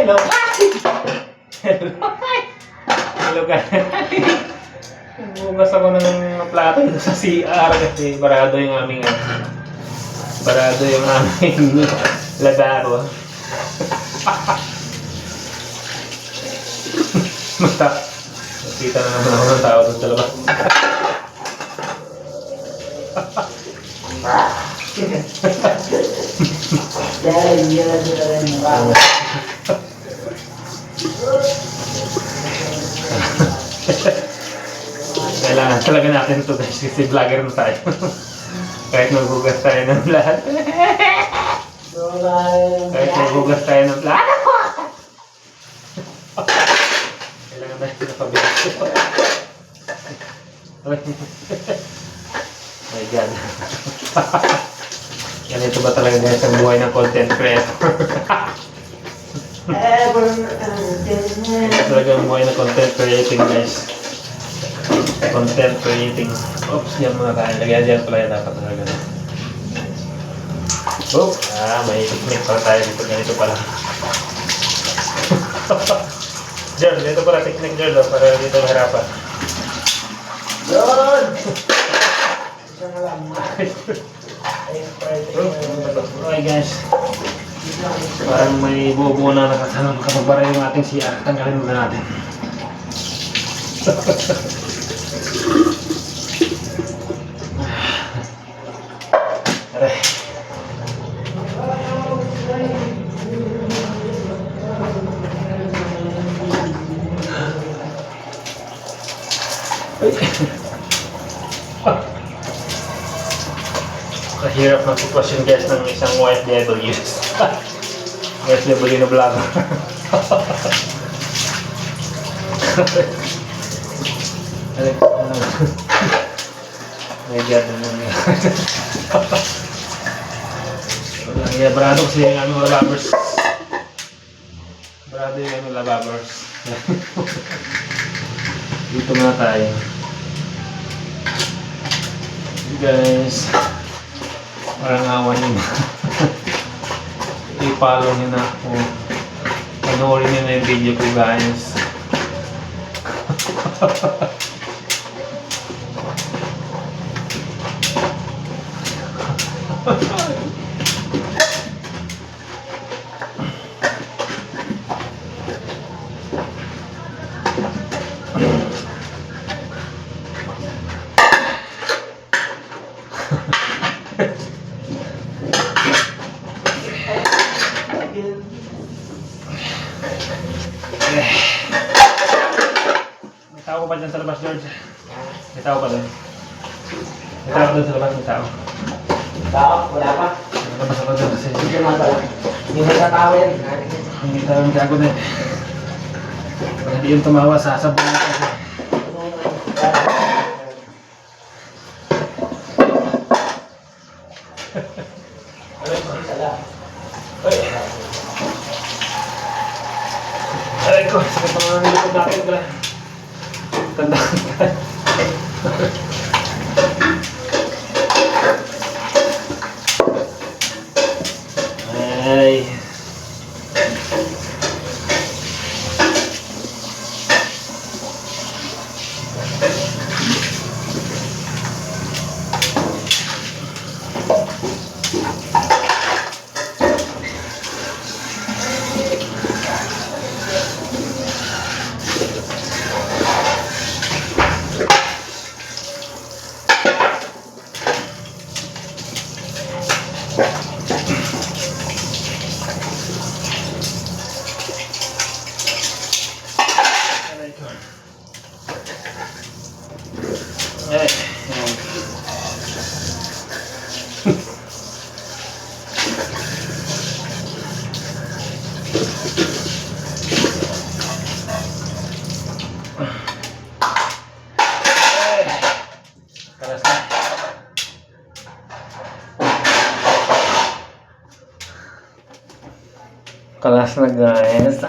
Hello guys! Hello guys! Hello guys! Bugas ako ng plato dito sa CR kasi barado yung aming lababo. Nakita na naman ako ng tao doon sa labas. Kailangan talaga natin ito guys kasi vlogger na tayo. Kahit maghugas tayo ng lahat. Kahit maghugas tayo ng lahat. Kailangan natin ito pabigat. My God. Ganito ba talaga guys ang buhay ng content creator? Ito talaga ang buhay ng content creating guys. Content creating. Oops, yan muna tayo. Lagyan dyan pala yan dapat talaga. Oops, may technique pala tayo dito. Ganito pala. Diyan, dito pala technique dyan para dito mahirapan. Yun! Isang alamay. Okay guys. Parang may buo-buo na nakatanong kapag bara yung ating CR. Tanggalin muna natin. Aray. Kahirap ng sitwasyon guys ng isang OFW. OFW na vlogger. My God, barado kasi yung aming lababers. Barado yung aming lababers. Dito na tayo. Guys, parang awa nyo na. I-follow nyo na ako. Panoorin nyo na yung video ko guys. May tao pa dyan sa labas, George. May tao pa doon. May tao doon sa labas, may tao. Tao? Wala pa? Labas ako doon kasi Hindi naman pala. Hindi mo sa tao yan. hindi tayo ang gago na eh. Pag hindi yung tumawa, sasabong na kasi. Aray ko, sakit pa nga nilipod natin pala. Tandaan ka. Ay. Kalas na guys.